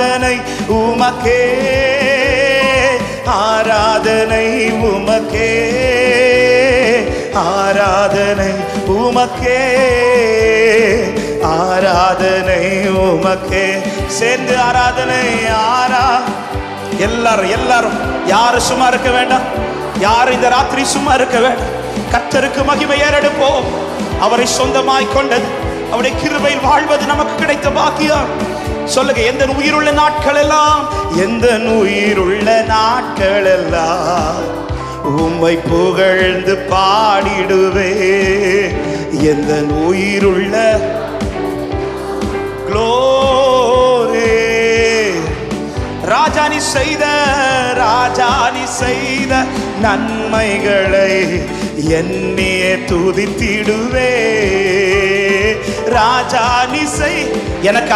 ஆராதனை உமக்கே, ஆராதனை உமக்கே, ஆராதனை உமக்கே, ஆராதனை உமக்கே. சேர்ந்து ஆராதனை எல்லாரும் யாரும் சும்மா இருக்க வேண்டாம். யாரும் இந்த ராத்திரி சும்மா இருக்க வேண்டாம். கர்த்தருக்கு மகிமை ஏறெடுப்போம். அவரை சொந்தமாய் கொண்டது, அவருடைய கிருபையில் வாழ்வது நமக்கு கிடைத்த பாக்கியம். சொல்லுங்க, எந்த உயிருள்ள நாட்கள் எல்லாம், எந்த உயிருள்ள நாட்கள் எல்லாம் உம்மை புகழ்ந்து பாடிடுவே. எந்த உயிருள்ள க்ளோரி. ராஜானி செய்த நன்மைகளை என்னையே துதித்திடுவே. ராஜானி எனக்கு